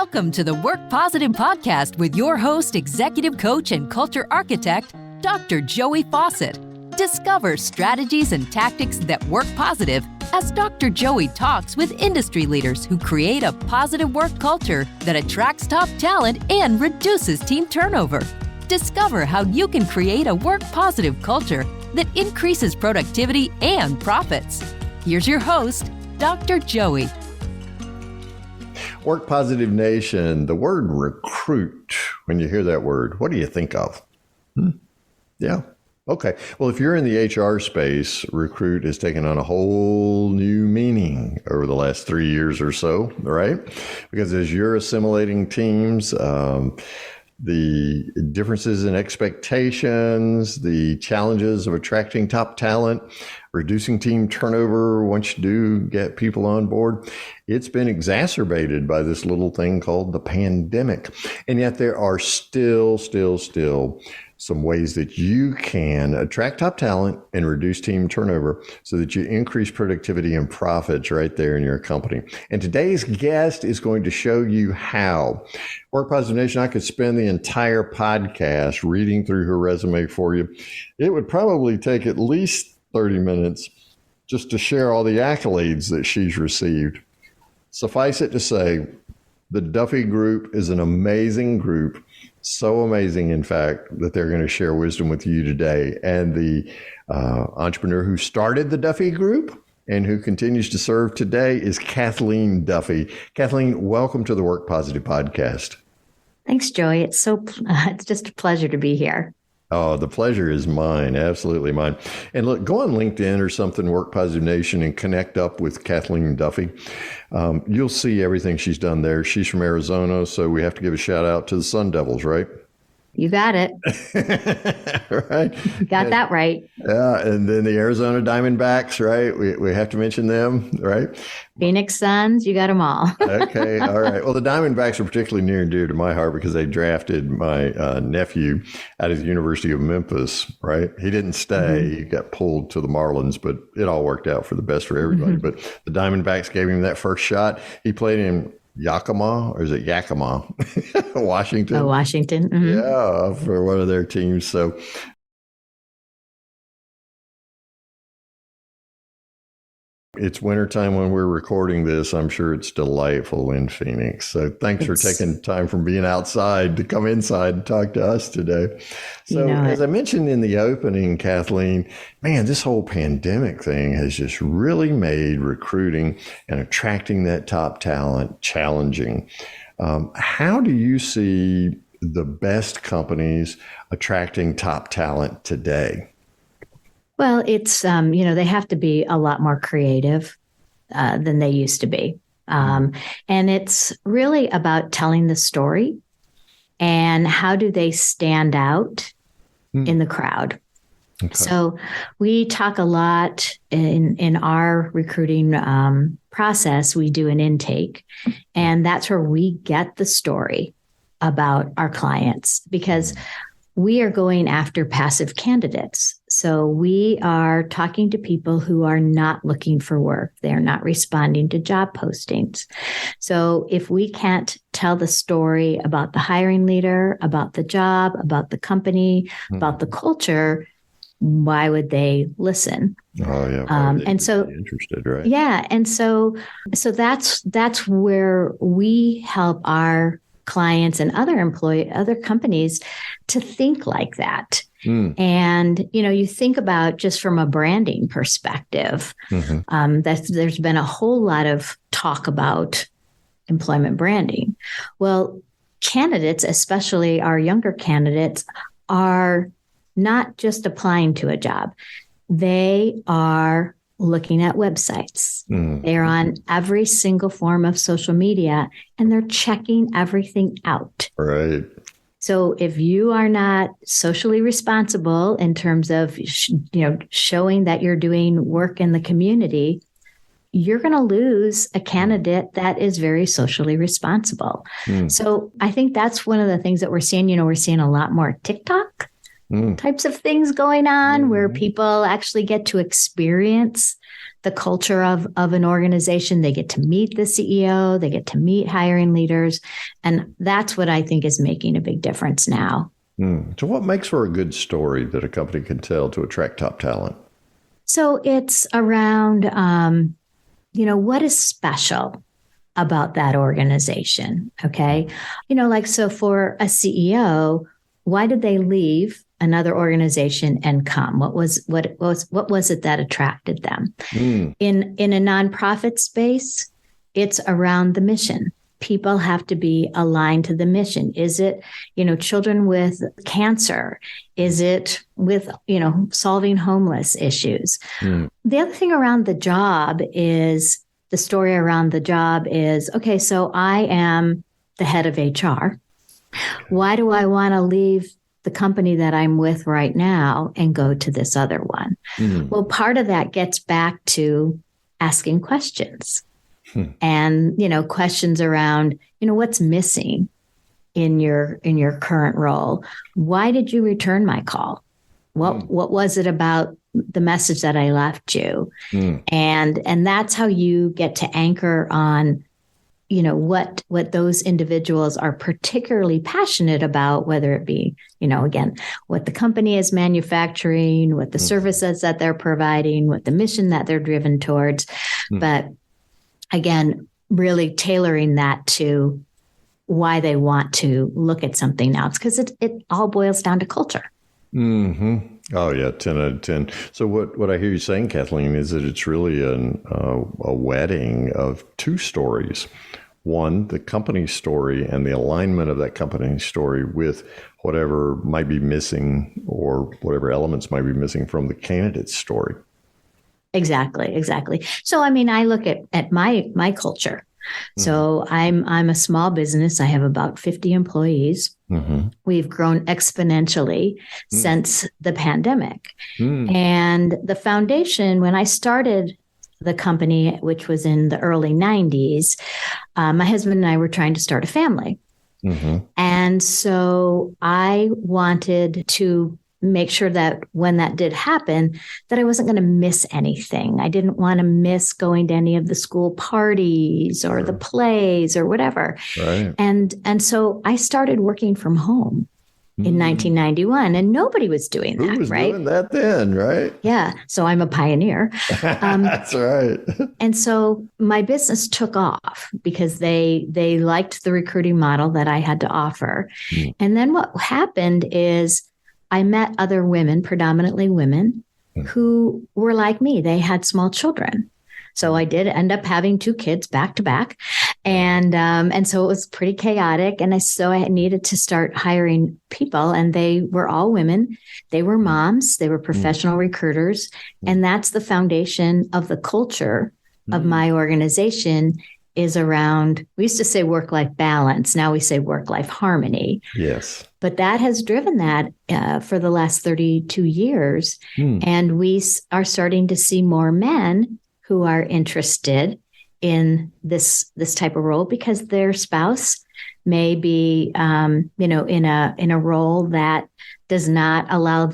Welcome to the Work Positive Podcast with your host, executive coach, and culture architect, Dr. Joey Faucette. Discover strategies and tactics that work positive as Dr. Joey talks with industry leaders who create a positive work culture that attracts top talent and reduces team turnover. Discover how you can create a work positive culture that increases productivity and profits. Here's your host, Dr. Joey. Work Positive Nation, the word recruit, when you hear that word, what do you think of? Yeah. Okay. Well, if you're in the HR space, recruit has taken on a whole new meaning over the last 3 years or so, right? Because as you're assimilating teams, the differences in expectations, the challenges of attracting top talent, reducing team turnover once you do get people on board, it's been exacerbated by this little thing called the pandemic. And yet there are still some ways that you can attract top talent and reduce team turnover so that you increase productivity and profits right there in your company. And today's guest is going to show you how. Work Positive Nation, I could spend the entire podcast reading through her resume for you. It would probably take at least 30 minutes just to share all the accolades that she's received. Suffice it to say, the Duffy Group is an amazing group. So amazing, in fact, that they're going to share wisdom with you today. And the entrepreneur who started the Duffy Group and who continues to serve today is Kathleen Duffy. Kathleen, welcome to the Work Positive Podcast. Thanks, Joey. It's just a pleasure to be here. Oh, the pleasure is mine. Absolutely mine. And look, go on LinkedIn or something, Work Positive Nation, and connect up with Kathleen Duffy. You'll see everything she's done there. She's from Arizona, so we have to give a shout out to the Sun Devils, right? You got it. Right. Got that right. Yeah. And then the Arizona Diamondbacks, right? We have to mention them, right? Phoenix Suns, you got them all. Okay. All right. Well, the Diamondbacks are particularly near and dear to my heart because they drafted my nephew out of the University of Memphis, right? He didn't stay. He got pulled to the Marlins, but it all worked out for the best for everybody. But the Diamondbacks gave him that first shot. He played in Yakima, or is it Yakima, Washington? Oh, Washington. Mm-hmm. Yeah, for one of their teams. So it's wintertime when we're recording this. I'm sure it's delightful in Phoenix. So thanks for taking time from being outside to come inside and talk to us today. So as I mentioned in the opening, Kathleen, man, this whole pandemic thing has just really made recruiting and attracting that top talent challenging. How do you see the best companies attracting top talent today? Well, it's, they have to be a lot more creative than they used to be. And it's really about telling the story and how do they stand out in the crowd. Okay. So we talk a lot in our recruiting process. We do an intake, and that's where we get the story about our clients because we are going after passive candidates. So we are talking to people who are not looking for work. They're not responding to job postings. So if we can't tell the story about the hiring leader, about the job, about the company, about the culture, why would they listen? Oh yeah, and so interested, right? Yeah, and so that's where we help our clients and other companies to think like that. And, you think about just from a branding perspective, that there's been a whole lot of talk about employment branding. Well, candidates, especially our younger candidates, are not just applying to a job. They are looking at websites. They're on every single form of social media and they're checking everything out. Right. So if you are not socially responsible in terms of, showing that you're doing work in the community, you're going to lose a candidate that is very socially responsible. So I think that's one of the things that we're seeing. We're seeing a lot more TikTok types of things going on where people actually get to experience the culture of an organization. They get to meet the CEO, they get to meet hiring leaders. And that's what I think is making a big difference now. So what makes for a good story that a company can tell to attract top talent? So it's around, what is special about that organization? Okay. So for a CEO, why did they leave another organization and come? What was it that attracted them? In a nonprofit space, it's around the mission. People have to be aligned to the mission. Is it, children with cancer? Is it with, solving homeless issues? The other thing around the job is the story around the job is, okay, so I am the head of HR. Why do I want to leave the company that I'm with right now and go to this other one? Well, part of that gets back to asking questions. And, questions around, what's missing in your current role? Why did you return my call? What was it about the message that I left you? And that's how you get to anchor on, what those individuals are particularly passionate about, whether it be, again, what the company is manufacturing, what the services that they're providing, what the mission that they're driven towards. But again, really tailoring that to why they want to look at something else, because it all boils down to culture. Oh, yeah, 10 out of 10. So what I hear you saying, Kathleen, is that it's really a wedding of two stories. One, the company story and the alignment of that company story with whatever might be missing or whatever elements might be missing from the candidate's story. Exactly. So, I look at my culture. So I'm a small business. I have about 50 employees. We've grown exponentially since the pandemic. And the foundation, when I started the company, which was in the early 90s, my husband and I were trying to start a family. And so I wanted to make sure that when that did happen, that I wasn't going to miss anything. I didn't want to miss going to any of the school parties or the plays or whatever. Right. And so I started working from home in 1991, and nobody was doing that. Who was right? doing that then, right? Yeah. So I'm a pioneer. That's right. And so my business took off because they liked the recruiting model that I had to offer. And then what happened is I met other women, predominantly women, who were like me. They had small children. So I did end up having 2 kids back to back. And so it was pretty chaotic. And so I needed to start hiring people, and they were all women. They were moms. They were professional recruiters. And that's the foundation of the culture of my organization, is around, we used to say work-life balance. Now we say work-life harmony. Yes. But that has driven that for the last 32 years. And we are starting to see more men who are interested in this type of role because their spouse may be, in a role that does not allow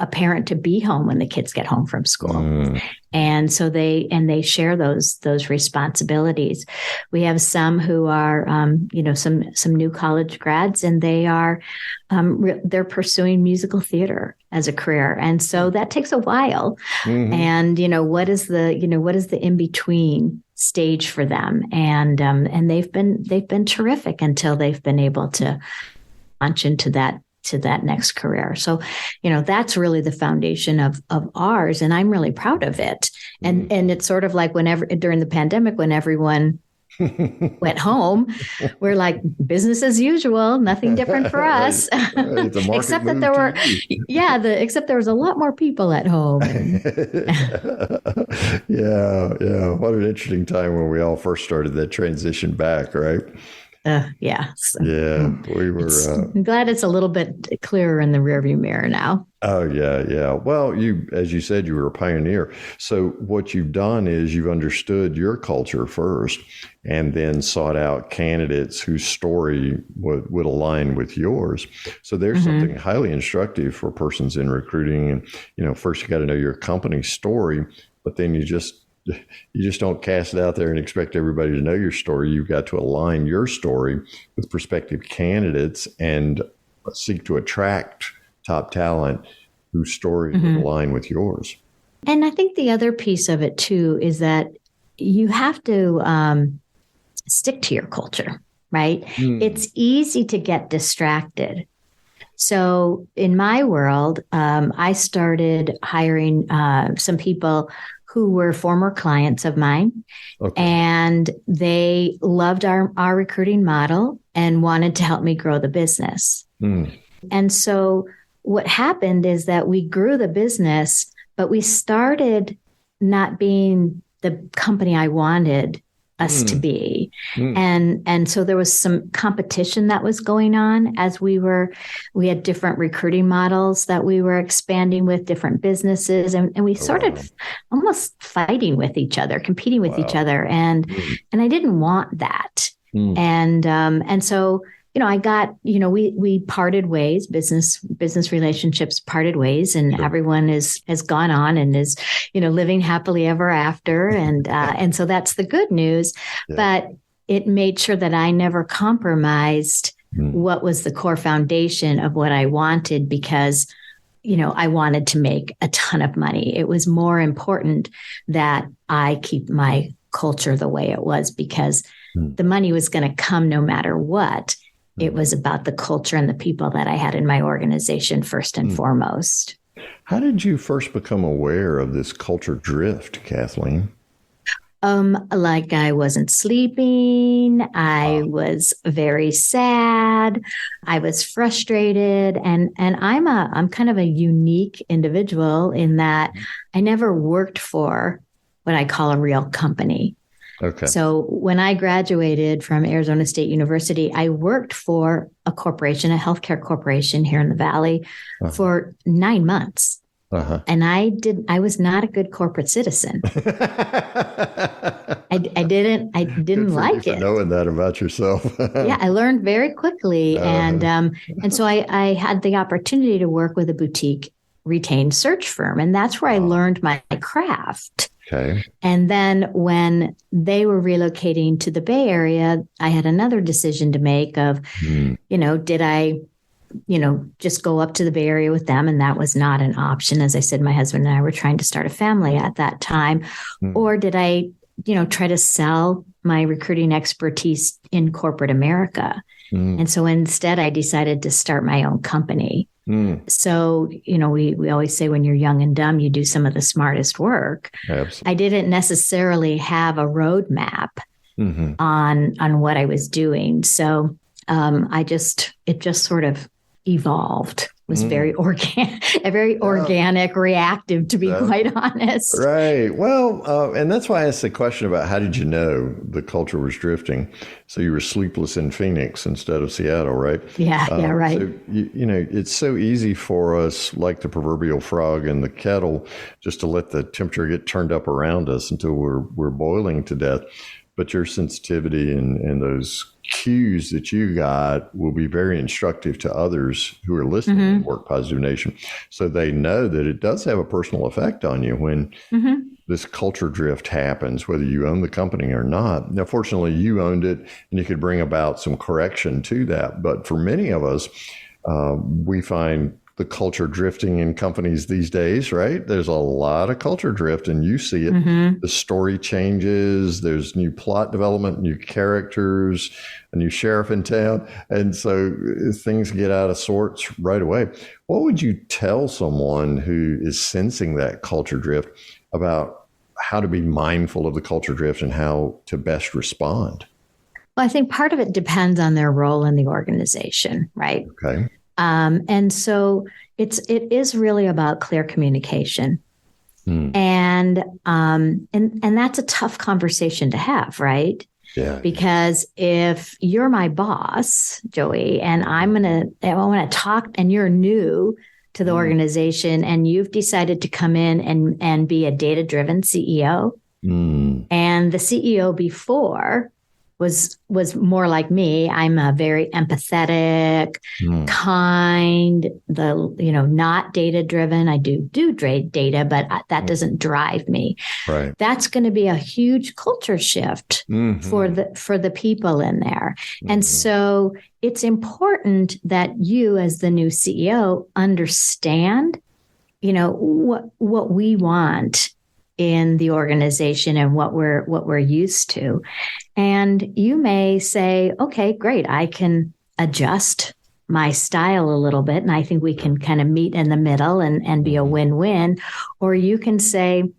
a parent to be home when the kids get home from school. And so they share those responsibilities. We have some who are, some new college grads, and they are, they're pursuing musical theater as a career. And so that takes a while. And, what is the in-between stage for them? And they've been terrific until they've been able to launch into that next career. So, that's really the foundation of ours. And I'm really proud of it. And it's sort of like whenever during the pandemic, when everyone went home, we're like business as usual, nothing different for us. Right. Except that except there was a lot more people at home. Yeah. What an interesting time when we all first started that transition back, right? Yeah. So, Yeah, we were. I'm glad it's a little bit clearer in the rearview mirror now. Oh, yeah, yeah. Well, as you said, you were a pioneer. So what you've done is you've understood your culture first and then sought out candidates whose story would align with yours. So there's something highly instructive for persons in recruiting. And, first you got to know your company's story, but then you just don't cast it out there and expect everybody to know your story. You've got to align your story with prospective candidates and seek to attract top talent whose story would align with yours. And I think the other piece of it too is that you have to stick to your culture, right? It's easy to get distracted. So in my world, I started hiring some people who were former clients of mine, and they loved our recruiting model and wanted to help me grow the business. And so what happened is that we grew the business, but we started not being the company I wanted us to be. And so there was some competition that was going on as we had different recruiting models that we were expanding with, different businesses, and we started almost fighting with each other, competing with each other. And I didn't want that. And so, I got, we parted ways, business relationships parted ways, and everyone has gone on and is, living happily ever after. And so that's the good news, but it made sure that I never compromised what was the core foundation of what I wanted, because, I wanted to make a ton of money. It was more important that I keep my culture the way it was, because the money was going to come no matter what. It was about the culture and the people that I had in my organization first and foremost. How did you first become aware of this culture drift, Kathleen? Like I wasn't sleeping. I was very sad. I was frustrated. And I'm kind of a unique individual in that I never worked for what I call a real company. Okay. So when I graduated from Arizona State University, I worked for a corporation, a healthcare corporation here in the Valley for 9 months. And I was not a good corporate citizen. I didn't like it. Knowing that about yourself. Yeah, I learned very quickly. And so I had the opportunity to work with a boutique retained search firm. And that's where I learned my craft. Okay. And then when they were relocating to the Bay Area, I had another decision to make of, did I, just go up to the Bay Area with them? And that was not an option. As I said, my husband and I were trying to start a family at that time. Or did I, try to sell my recruiting expertise in corporate America? And so instead, I decided to start my own company. So, we always say when you're young and dumb, you do some of the smartest work. Absolutely. I didn't necessarily have a roadmap on what I was doing. So it just sort of evolved. It was very organic, reactive, to be quite honest. Right. Well, and that's why I asked the question about how did you know the culture was drifting? So you were sleepless in Phoenix instead of Seattle, right? Yeah, right. So, it's so easy for us, like the proverbial frog in the kettle, just to let the temperature get turned up around us until we're boiling to death. But your sensitivity and those cues that you got will be very instructive to others who are listening in Work Positive Nation. So they know that it does have a personal effect on you when this culture drift happens, whether you own the company or not. Now, fortunately, you owned it and you could bring about some correction to that. But for many of us, we find the culture drifting in companies these days, right? There's a lot of culture drift and you see it. The story changes. There's new plot development, new characters, a new sheriff in town. And so things get out of sorts right away. What would you tell someone who is sensing that culture drift about how to be mindful of the culture drift and how to best respond? Well, I think part of it depends on their role in the organization, right? Okay. And so it is really about clear communication. And that's a tough conversation to have, right? Yeah. Because if you're my boss, Joey, and I want to talk, and you're new to the organization, and you've decided to come in and be a data-driven CEO, and the CEO before was more like me. I'm a very empathetic, kind, not data driven. I do data, but that doesn't drive me. Right. That's going to be a huge culture shift for the people in there. And so it's important that you, as the new CEO, understand, what we want in the organization and what we're used to. And you may say, okay, great, I can adjust my style a little bit, and I think we can kind of meet in the middle and be a win-win. Or you can say,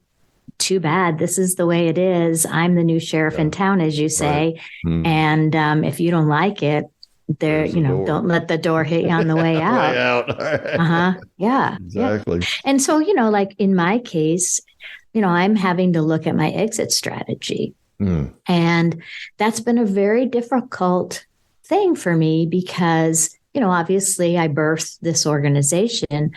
too bad, this is the way it is. I'm the new sheriff in town, as you say. Right. And if you don't like it, don't let the door hit you on the way out. Way out. Yeah. Exactly. Yeah. And so, like in my case, I'm having to look at my exit strategy. And that's been a very difficult thing for me because, obviously I birthed this organization,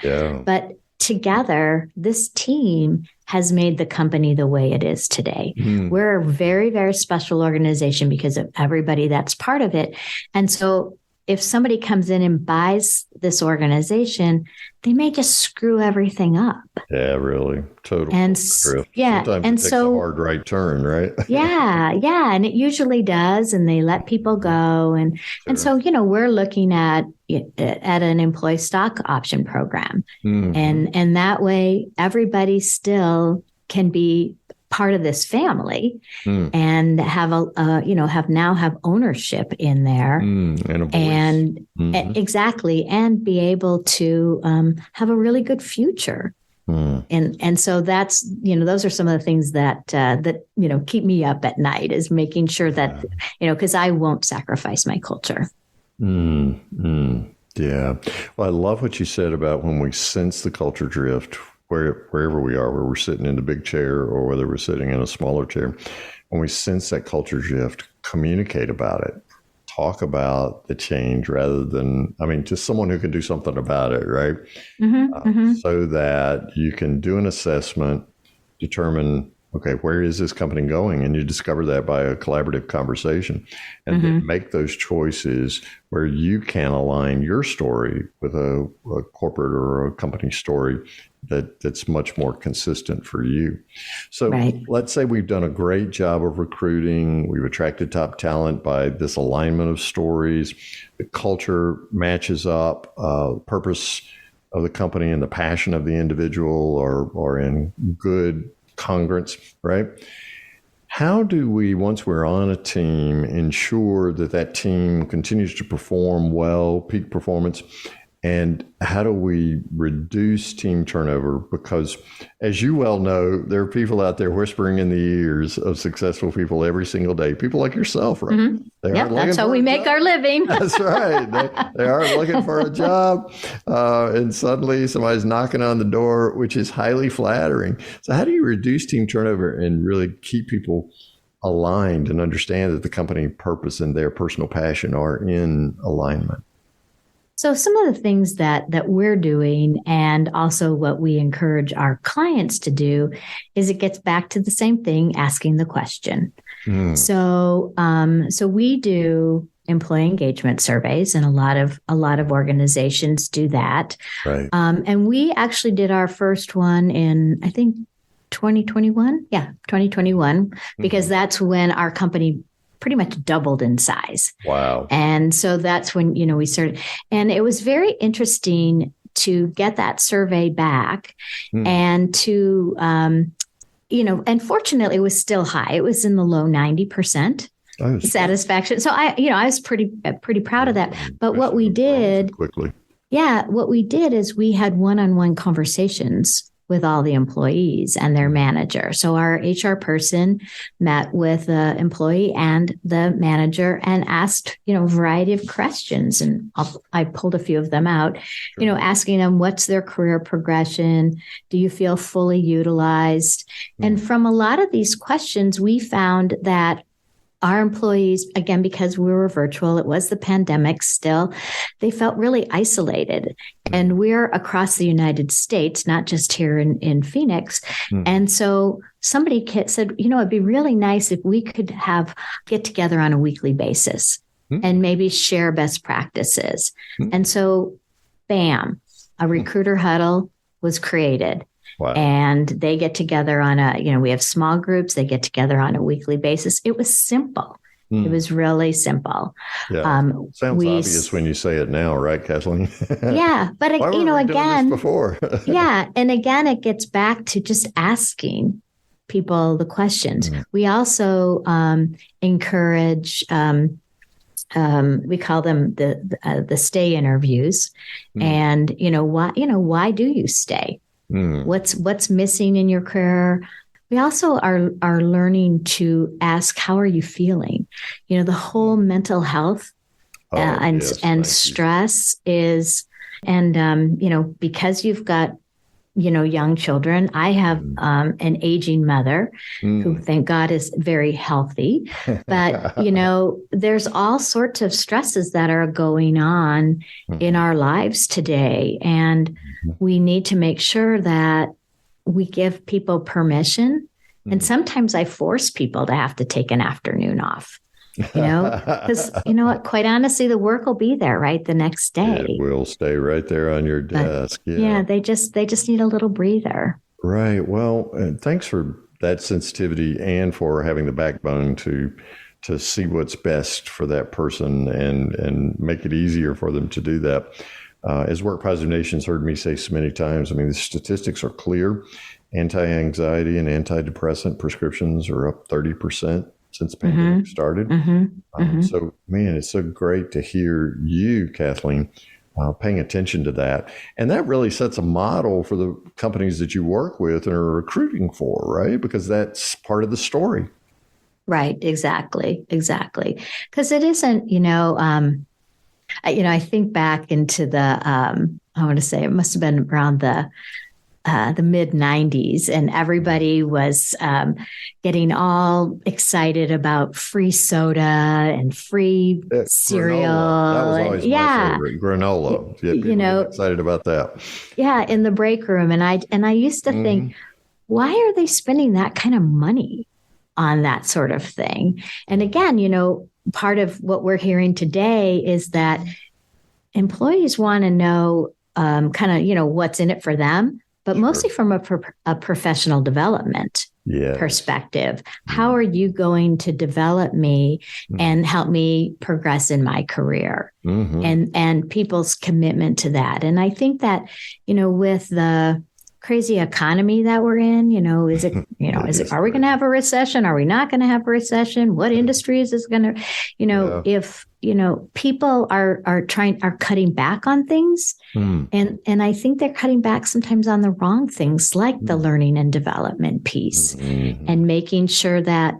but together this team has made the company the way it is today. We're a very, very special organization because of everybody that's part of it. And so if somebody comes in and buys this organization, they may just screw everything up. Yeah, really. Totally. And sometimes it takes a hard right turn, right? Yeah. And it usually does. And they let people go. And so, we're looking at an employee stock option program. And that way everybody still can be part of this family and have have ownership in there and exactly, and be able to have a really good future. And so that's, those are some of the things that keep me up at night, is making sure that, because I won't sacrifice my culture. Yeah. Well, I love what you said about when we sense the culture drift, wherever we are, where we're sitting in the big chair or whether we're sitting in a smaller chair, when we sense that culture shift, communicate about it, talk about the change rather than, just someone who can do something about it, right? So that you can do an assessment, determine, okay, where is this company going? And you discover that by a collaborative conversation, and then make those choices where you can align your story with a corporate or a company story that's much more consistent for you. So let's say we've done a great job of recruiting. We've attracted top talent by this alignment of stories. The culture matches up, purpose of the company and the passion of the individual are in good congruence, right? How do we, once we're on a team, ensure that team continues to perform well, peak performance? And how do we reduce team turnover? Because as you well know, there are people out there whispering in the ears of successful people every single day. People like yourself, right? That's how we make our living. That's right. They are looking for a job. And suddenly somebody's knocking on the door, which is highly flattering. So how do you reduce team turnover and really keep people aligned and understand that the company purpose and their personal passion are in alignment? So some of the things that we're doing, and also what we encourage our clients to do, is it gets back to the same thing, asking the question. So we do employee engagement surveys, and a lot of organizations do that. Right. And we actually did our first one in, I think, 2021. Yeah, 2021, because that's when our company pretty much doubled in size. Wow. And so that's when, we started. And it was very interesting to get that survey back and to, and fortunately it was still high. It was in the low 90% satisfaction. So I was pretty proud of that. But what we did quickly. Yeah. What we did is we had one-on-one conversations with all the employees and their manager. So our HR person met with the employee and the manager and asked, a variety of questions. And I pulled a few of them out, asking them, what's their career progression? Do you feel fully utilized? And from a lot of these questions, we found that our employees, again, because we were virtual, it was the pandemic still, they felt really isolated. And we're across the United States, not just here in Phoenix. And so somebody said, it'd be really nice if we could get together on a weekly basis and maybe share best practices. And so, bam, a recruiter huddle was created. Wow. And they get together we have small groups, they get together on a weekly basis. It was simple. It was really simple. Yeah. Sounds obvious when you say it now, right, Kathleen? Yeah. But, Why were we doing this before? Yeah. And again, it gets back to just asking people the questions. We also encourage, we call them the stay interviews. And, why do you stay? What's missing in your career? We also are learning to ask, how are you feeling? The whole mental health and stress is, and because you've got, young children. I have an aging mother who, thank God, is very healthy. But, there's all sorts of stresses that are going on in our lives today. And we need to make sure that we give people permission. And sometimes I force people to have to take an afternoon off. Because what, quite honestly, the work will be there, right, the next day. It will stay right there on your desk. Yeah, they just need a little breather. Right. Well, thanks for that sensitivity and for having the backbone to see what's best for that person and make it easier for them to do that. As Work Positive Nation's heard me say so many times, the statistics are clear. Anti-anxiety and antidepressant prescriptions are up 30%. Since the pandemic started. So, man, it's so great to hear you, Kathleen, paying attention to that. And that really sets a model for the companies that you work with and are recruiting for, right? Because that's part of the story. Right. Exactly. Because it isn't, I think back into the, I want to say it must have been around the mid 90s, and everybody was getting all excited about free soda and free cereal. Granola. That was always my favorite, granola. Yeah, people get excited about that. Yeah, in the break room. And I used to think, why are they spending that kind of money on that sort of thing? And again, part of what we're hearing today is that employees want to know what's in it for them. But mostly from a professional development perspective. How are you going to develop me and help me progress in my career? And people's commitment to that. And I think that, with the crazy economy that we're in, is it, are we going to have a recession? Are we not going to have a recession? What industries is going to, if, people are cutting back on things. And I think they're cutting back sometimes on the wrong things, like the learning and development piece and making sure that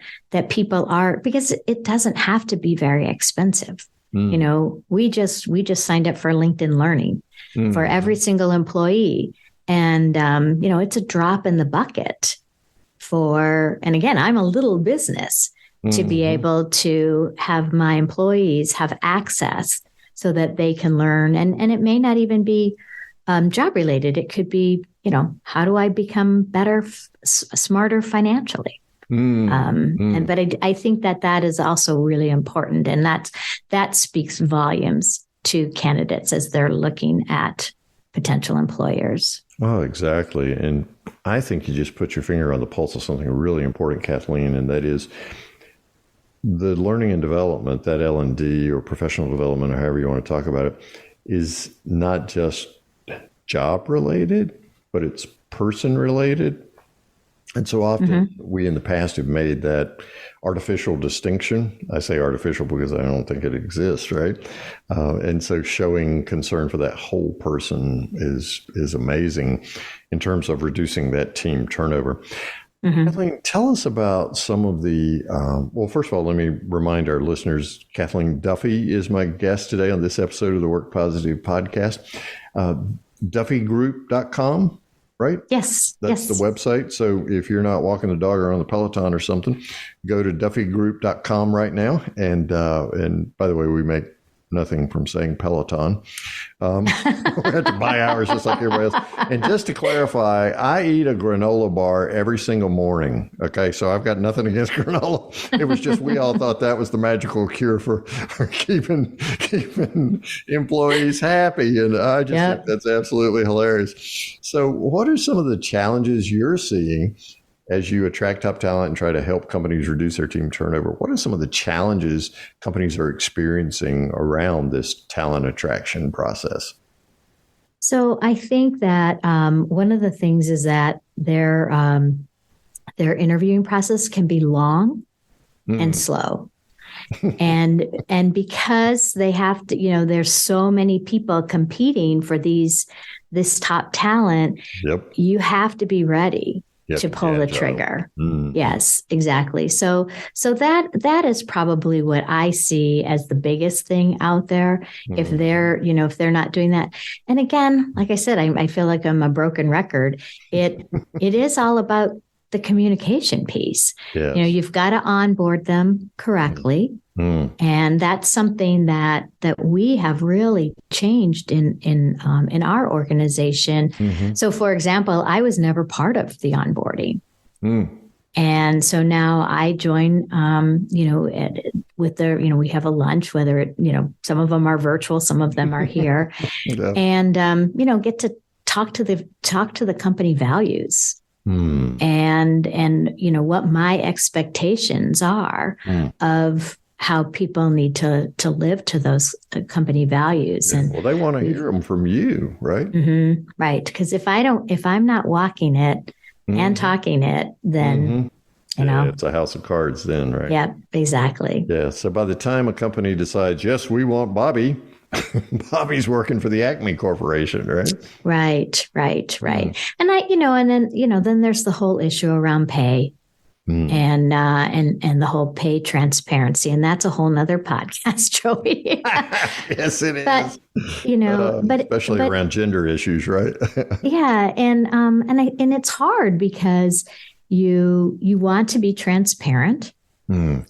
people because it doesn't have to be very expensive. We just signed up for LinkedIn Learning for every single employee. And, it's a drop in the bucket and again, I'm a little business to be able to have my employees have access so that they can learn. And it may not even be job related. It could be, how do I become better, smarter financially? But I think that is also really important. And that speaks volumes to candidates as they're looking at potential employers. Oh, exactly. And I think you just put your finger on the pulse of something really important, Kathleen, and that is the learning and development, that L&D or professional development, or however you want to talk about it, is not just job related, but it's person related. And so often we in the past have made that artificial distinction. I say artificial because I don't think it exists, right? And so showing concern for that whole person is amazing in terms of reducing that team turnover. Kathleen, tell us about some of the, well, first of all, let me remind our listeners, Kathleen Duffy is my guest today on this episode of the Work Positive podcast. DuffyGroup.com. right? Yes. That's the website. So if you're not walking the dog or on the Peloton or something, go to duffygroup.com right now. And by the way, we make nothing from saying Peloton. We have to buy ours just like everybody else. And just to clarify, I eat a granola bar every single morning. Okay, so I've got nothing against granola. It was just we all thought that was the magical cure for keeping employees happy, and I just think that's absolutely hilarious. So, what are some of the challenges you're seeing as you attract top talent and try to help companies reduce their team turnover? What are some of the challenges companies are experiencing around this talent attraction process? So I think that one of the things is that their interviewing process can be long and slow. and because they have to, there's so many people competing for this top talent, you have to be ready to pull the trigger. Yes, exactly. So that is probably what I see as the biggest thing out there. If they're not doing that. And again, like I said, I feel like I'm a broken record. It is all about the communication piece. Yes. You've got to onboard them correctly. And that's something that we have really changed in our organization. So, for example, I was never part of the onboarding. And so now I join, with we have a lunch, whether some of them are virtual, some of them are here, and, get to talk to the company values. And what my expectations are of how people need to live to those company values. And they want to hear them from you, right? Right. Because if I'm not walking it and talking it, then, it's a house of cards then, right? Yep, exactly. Yeah. So by the time a company decides, yes, we want Bobby, Bobby's working for the Acme Corporation, right? Right. And then there's the whole issue around pay. And the whole pay transparency, and that's a whole nother podcast, Joey. Yes, it is. But especially around gender issues, right? Yeah, and it's hard because you want to be transparent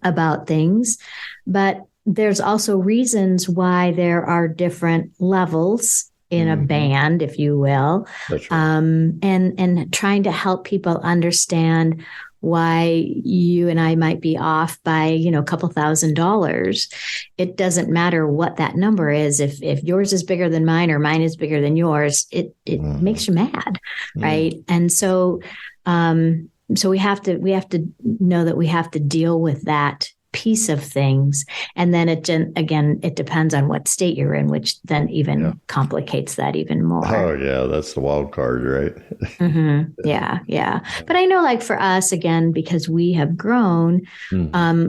about things, but there's also reasons why there are different levels in a band, if you will. That's right. And trying to help people understand why you and I might be off by, a couple $1,000s. It doesn't matter what that number is. If yours is bigger than mine or mine is bigger than yours, it makes you mad. Right. And so we have to know that we have to deal with that piece of things. And then it depends on what state you're in, which then even complicates that even more. Oh yeah. That's the wild card, right? Yeah. But I know, like for us, again, because we have grown,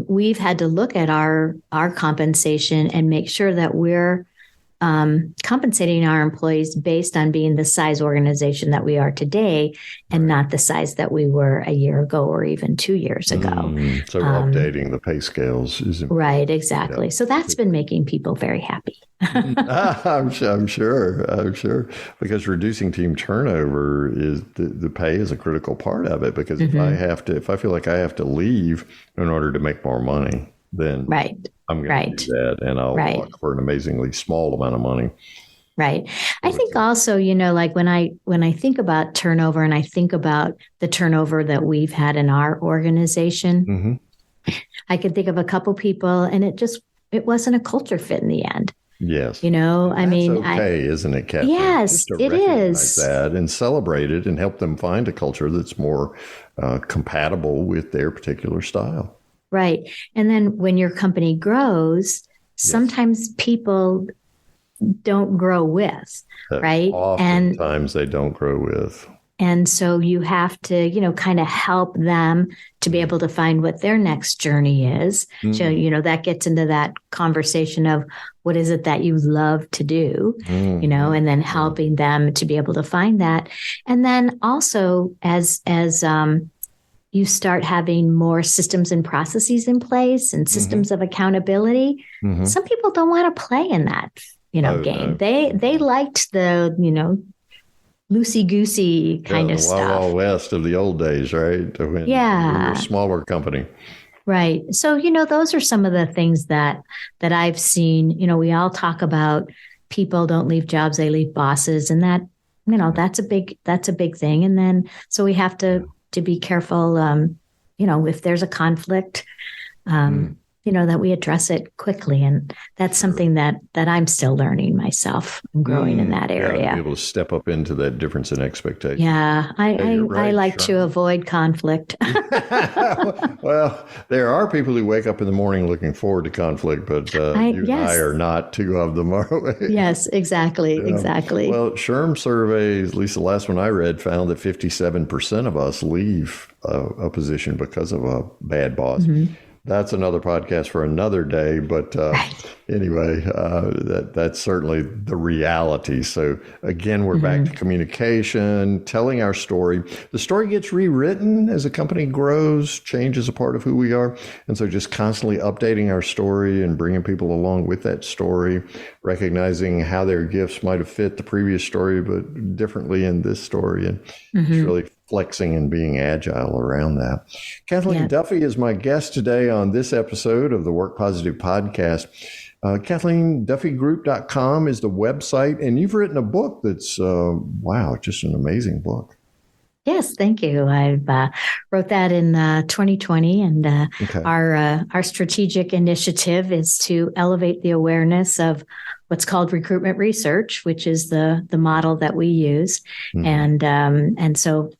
we've had to look at our compensation and make sure that we're compensating our employees based on being the size organization that we are today and not the size that we were a year ago or even 2 years ago. So updating the pay scales is important. Right, exactly. Yeah. So that's been making people very happy. I'm sure. Because reducing team turnover is the pay is a critical part of it. Because if I feel like I have to leave in order to make more money, then I'm going to do that, and I'll walk for an amazingly small amount of money. Right. I think also, like when I think about turnover and I think about the turnover that we've had in our organization, I could think of a couple people, and it wasn't a culture fit in the end. Yes. Okay, isn't it, Kathleen? Yes, it is. That and celebrate it and help them find a culture that's more compatible with their particular style. Right. And then when your company grows, sometimes people don't grow with, right? Oftentimes they don't grow with. And so you have to, kind of help them to be able to find what their next journey is. So, that gets into that conversation of what is it that you love to do, and then helping them to be able to find that. And then also as you start having more systems and processes in place and systems of accountability. Some people don't want to play in that, game. No. They liked the, loosey-goosey kind of the stuff. Wild Wild West of the old days, right? When we were a smaller company. Right. So, those are some of the things that I've seen. We all talk about people don't leave jobs, they leave bosses. And that, that's a big thing. And then, so we have to be careful, if there's a conflict, that we address it quickly. And that's something that I'm still learning myself and growing in that area. Yeah, to be able to step up into that difference in expectation. Yeah, I like to avoid conflict. Well, there are people who wake up in the morning looking forward to conflict, but you and I are not two of them, are we? Yes, exactly, exactly. Well, SHRM surveys, at least the last one I read, found that 57% of us leave a position because of a bad boss. Mm-hmm. That's another podcast for another day. But anyway, that's certainly the reality. So again, we're back to communication, telling our story. The story gets rewritten as a company grows, change is a part of who we are. And so just constantly updating our story and bringing people along with that story, recognizing how their gifts might have fit the previous story, but differently in this story. And it's really flexing and being agile around that. Kathleen Duffy is my guest today on this episode of the Work Positive Podcast. KathleenDuffyGroup.com is the website, and you've written a book that's, just an amazing book. Yes, thank you. I wrote that in 2020, and our strategic initiative is to elevate the awareness of what's called recruitment research, which is the model that we use, and so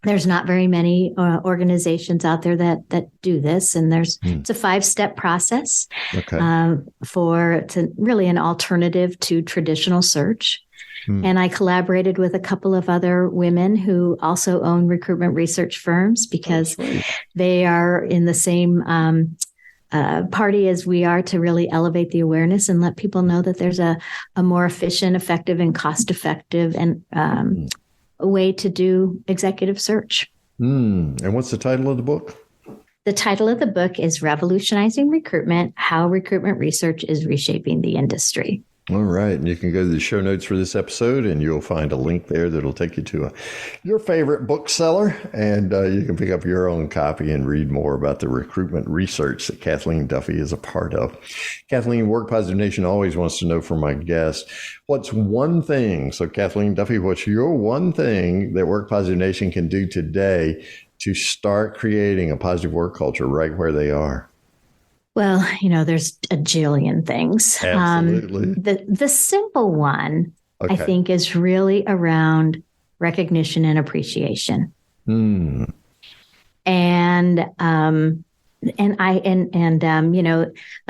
there's not very many organizations out there that do this, and it's a 5-step process to really an alternative to traditional search. And I collaborated with a couple of other women who also own recruitment research firms because they are in the same party as we are to really elevate the awareness and let people know that there's a more efficient, effective, and cost-effective and a way to do executive search. And what's the title of the book? The title of the book is Revolutionizing Recruitment: How Recruitment Research is Reshaping the Industry. All right. And you can go to the show notes for this episode, and you'll find a link there that'll take you to your favorite bookseller, and you can pick up your own copy and read more about the recruitment research that Kathleen Duffy is a part of. Kathleen, Work Positive Nation always wants to know from my guests, what's one thing? So Kathleen Duffy, what's your one thing that Work Positive Nation can do today to start creating a positive work culture right where they are? Well, there's a jillion things. Absolutely. The simple one, I think, is really around recognition and appreciation. And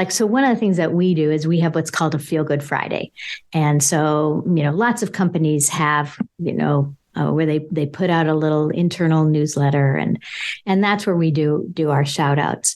so one of the things that we do is we have what's called a Feel Good Friday. And so, lots of companies have, where they put out a little internal newsletter, and that's where we do our shout outs.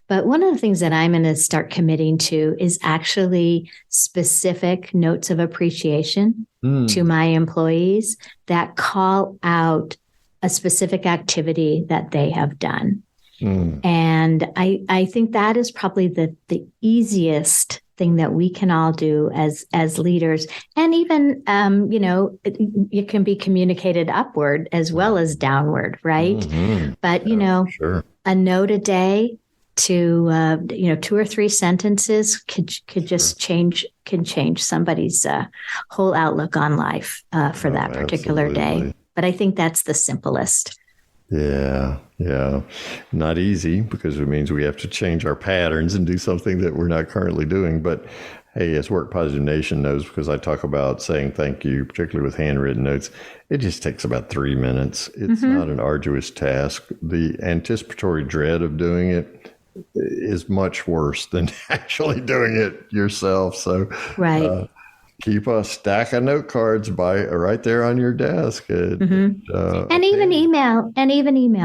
But one of the things that I'm going to start committing to is actually specific notes of appreciation to my employees that call out a specific activity that they have done. And I think that is probably the easiest thing that we can all do as leaders. And even, it can be communicated upward as well as downward, right? But, a note a day to, 2 or 3 sentences could just change somebody's whole outlook on life for that particular day. But I think that's the simplest. Yeah. Not easy, because it means we have to change our patterns and do something that we're not currently doing. But hey, as Work Positive Nation knows, because I talk about saying thank you, particularly with handwritten notes, it just takes about 3 minutes. It's not an arduous task. The anticipatory dread of doing it is much worse than actually doing it yourself. So keep a stack of note cards right there on your desk. And even email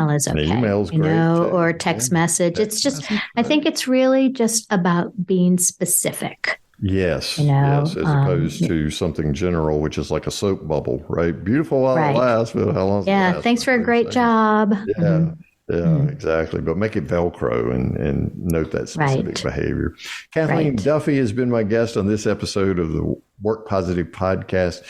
is okay. And email's great. Or text message. It's just, I think it's really just about being specific. Yes, as opposed to something general, which is like a soap bubble, right? Beautiful while it lasts, but how long? Yeah, thanks for a great job. Yeah. Yeah, exactly. But make it Velcro and note that specific behavior. Kathleen Duffy has been my guest on this episode of the Work Positive Podcast.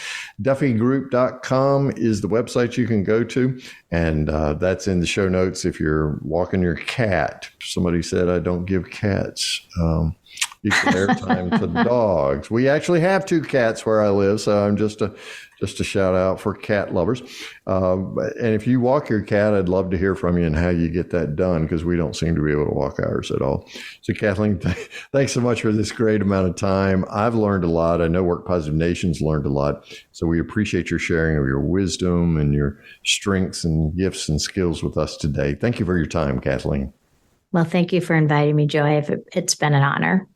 DuffyGroup.com is the website you can go to. And that's in the show notes if you're walking your cat. Somebody said I don't give cats equal airtime to dogs. We actually have 2 cats where I live, so I'm just a shout out for cat lovers. And if you walk your cat, I'd love to hear from you and how you get that done, because we don't seem to be able to walk ours at all. So Kathleen, thanks so much for this great amount of time. I've learned a lot. I know Work Positive Nation's learned a lot. So we appreciate your sharing of your wisdom and your strengths and gifts and skills with us today. Thank you for your time, Kathleen. Well, thank you for inviting me, Joey. It's been an honor.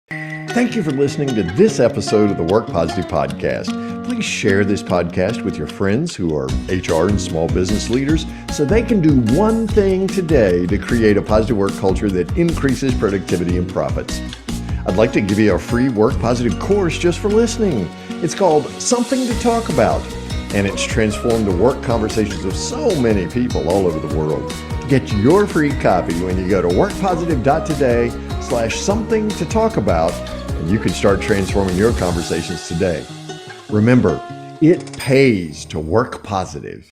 Thank you for listening to this episode of the Work Positive Podcast. Please share this podcast with your friends who are HR and small business leaders so they can do one thing today to create a positive work culture that increases productivity and profits. I'd like to give you a free Work Positive course just for listening. It's called Something to Talk About, and it's transformed the work conversations of so many people all over the world. Get your free copy when you go to workpositive.today/something to talk about, and you can start transforming your conversations today. Remember, it pays to work positive.